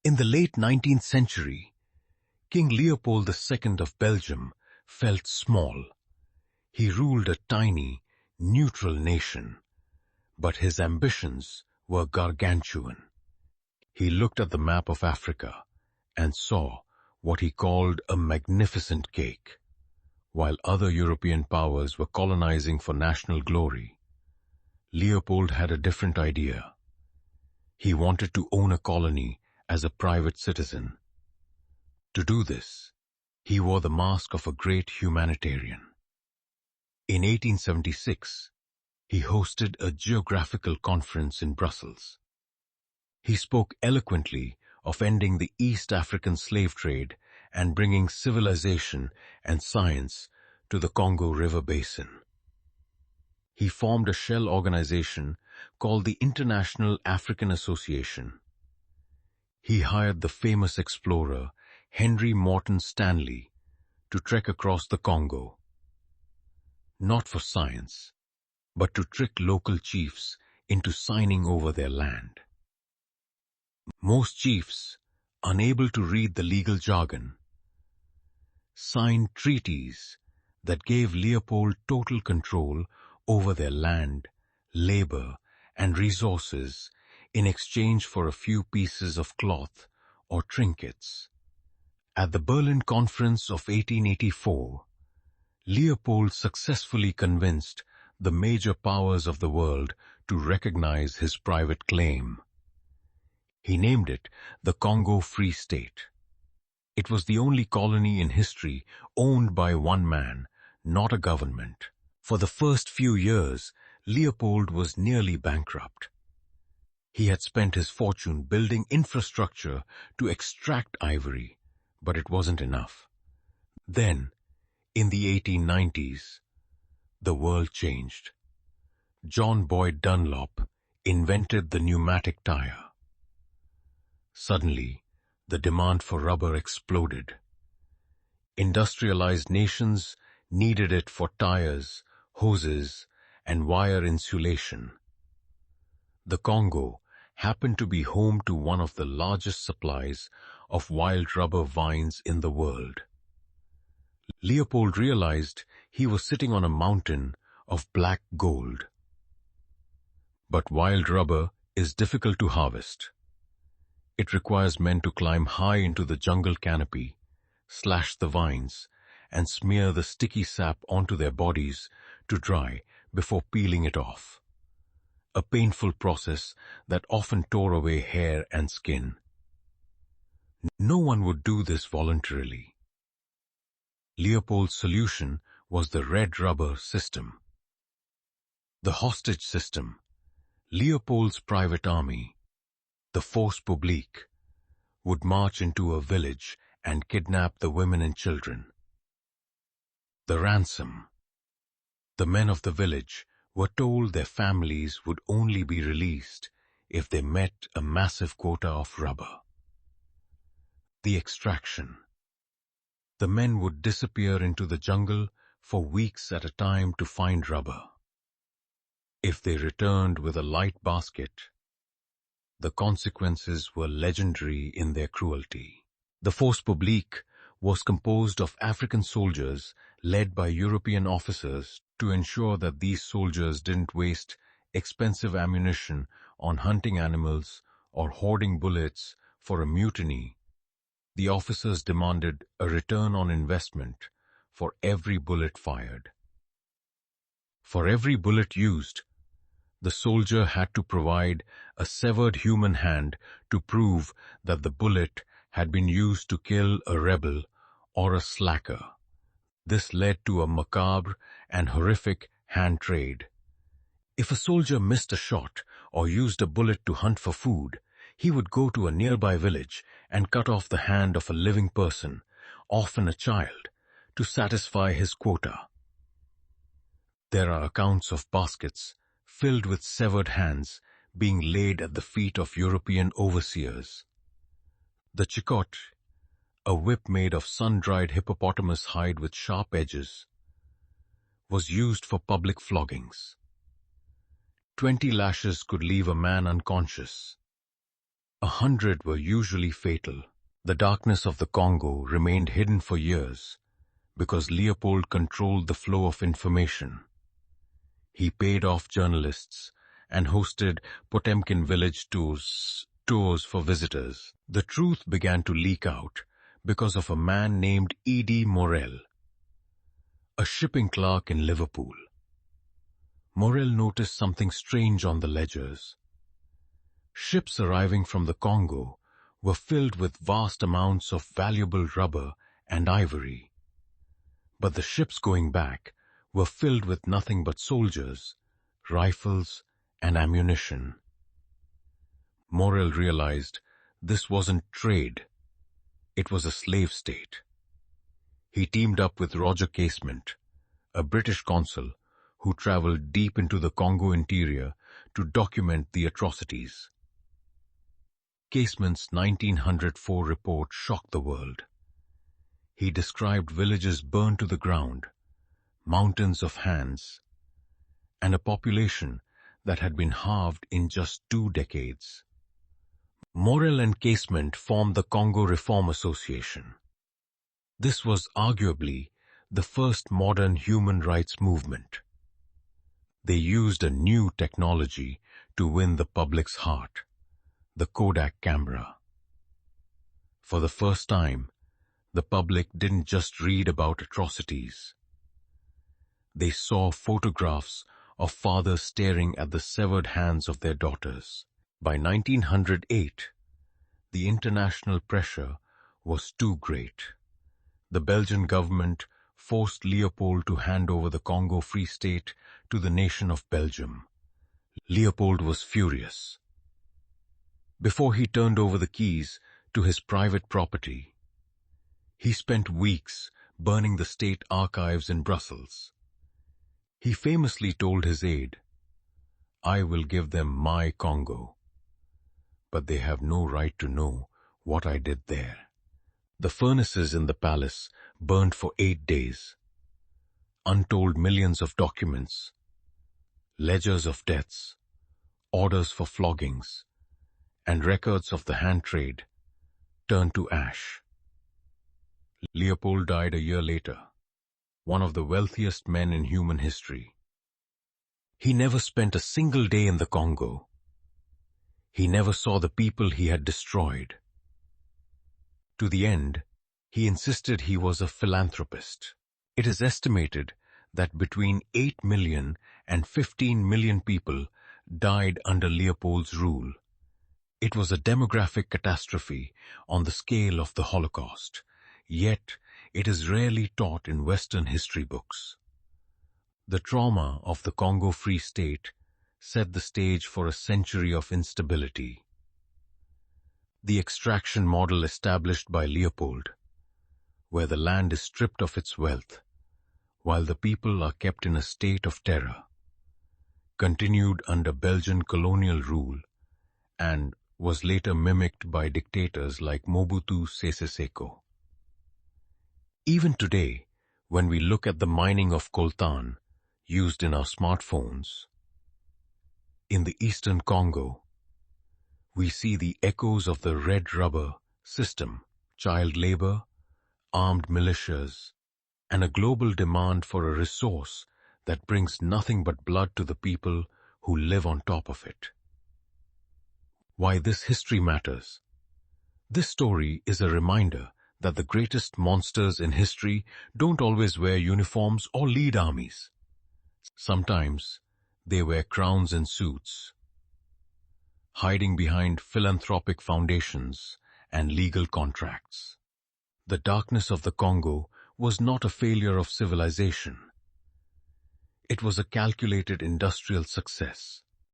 In the late 19th century, King Leopold II of Belgium felt small. He ruled a tiny, neutral nation, but his ambitions were gargantuan. He looked at the map of Africa and saw what he called a magnificent cake. While other European powers were colonizing for national glory, Leopold had a different idea. He wanted to own a colony as a private citizen. To do this, he wore the mask of a great humanitarian. In 1876, he hosted a geographical conference in Brussels. He spoke eloquently of ending the East African slave trade and bringing civilization and science to the Congo River Basin. He formed a shell organization called the International African Association. He hired the famous explorer Henry Morton Stanley to trek across the Congo, not for science, but to trick local chiefs into signing over their land. Most chiefs, unable to read the legal jargon, signed treaties that gave Leopold total control over their land, labor, and resources in exchange for a few pieces of cloth or trinkets. At the Berlin Conference of 1884, Leopold successfully convinced the major powers of the world to recognize his private claim. He named it the Congo Free State. It was the only colony in history owned by one man, not a government. For the first few years, Leopold was nearly bankrupt. He had spent his fortune building infrastructure to extract ivory, but it wasn't enough. Then, in the 1890s, the world changed. John Boyd Dunlop invented the pneumatic tire. Suddenly, the demand for rubber exploded. Industrialized nations needed it for tires, hoses, and wire insulation. The Congo happened to be home to one of the largest supplies of wild rubber vines in the world. Leopold realized he was sitting on a mountain of black gold. But wild rubber is difficult to harvest. It requires men to climb high into the jungle canopy, slash the vines, and smear the sticky sap onto their bodies to dry before peeling it off. A painful process that often tore away hair and skin. No one would do this voluntarily. Leopold's solution was the red rubber system. The hostage system, Leopold's private army, the force publique, would march into a village and kidnap the women and children. The ransom. The men of the village were told their families would only be released if they met a massive quota of rubber. The extraction. The men would disappear into the jungle for weeks at a time to find rubber. If they returned with a light basket, the consequences were legendary in their cruelty. The force publique was composed of African soldiers led by European officers to ensure that these soldiers didn't waste expensive ammunition on hunting animals or hoarding bullets for a mutiny. The officers demanded a return on investment for every bullet fired. For every bullet used, the soldier had to provide a severed human hand to prove that the bullet had been used to kill a rebel or a slacker. This led to a macabre and horrific hand trade. If a soldier missed a shot or used a bullet to hunt for food, he would go to a nearby village and cut off the hand of a living person, often a child, to satisfy his quota. There are accounts of baskets filled with severed hands being laid at the feet of European overseers. The chicote, a whip made of sun-dried hippopotamus hide with sharp edges, was used for public floggings. 20 lashes could leave a man unconscious. 100 were usually fatal. The darkness of the Congo remained hidden for years because Leopold controlled the flow of information. He paid off journalists and hosted Potemkin village tours for visitors. The truth began to leak out because of a man named E.D. Morel, a shipping clerk in Liverpool. Morel noticed something strange on the ledgers. Ships arriving from the Congo were filled with vast amounts of valuable rubber and ivory. But the ships going back were filled with nothing but soldiers, rifles, and ammunition. Morel realized this wasn't trade, it was a slave state. He teamed up with Roger Casement, a British consul who traveled deep into the Congo interior to document the atrocities. Casement's 1904 report shocked the world. He described villages burned to the ground, mountains of hands, and a population that had been halved in just 2 decades. Morel and Casement formed the Congo Reform Association. This was arguably the first modern human rights movement. They used a new technology to win the public's heart, the Kodak camera. For the first time, the public didn't just read about atrocities. They saw photographs of fathers staring at the severed hands of their daughters. By 1908, the international pressure was too great. The Belgian government forced Leopold to hand over the Congo Free State to the nation of Belgium. Leopold was furious. Before he turned over the keys to his private property, he spent weeks burning the state archives in Brussels. He famously told his aide, "I will give them my Congo, but they have no right to know what I did there." The furnaces in the palace burned for 8 days. Untold millions of documents, ledgers of deaths, orders for floggings, and records of the hand trade turned to ash. Leopold died a year later, one of the wealthiest men in human history. He never spent a single day in the Congo. He never saw the people he had destroyed. To the end, he insisted he was a philanthropist. It is estimated that between 8 million and 15 million people died under Leopold's rule. It was a demographic catastrophe on the scale of the Holocaust, yet it is rarely taught in Western history books. The trauma of the Congo Free State set the stage for a century of instability. The extraction model established by Leopold, where the land is stripped of its wealth, while the people are kept in a state of terror, continued under Belgian colonial rule and was later mimicked by dictators like Mobutu Sese Seko. Even today, when we look at the mining of coltan used in our smartphones, in the eastern Congo, we see the echoes of the red rubber system, child labor, armed militias, and a global demand for a resource that brings nothing but blood to the people who live on top of it. Why this history matters. This story is a reminder that the greatest monsters in history don't always wear uniforms or lead armies. Sometimes they wear crowns and suits, hiding behind philanthropic foundations and legal contracts. The darkness of the Congo was not a failure of civilization. It was a calculated industrial success.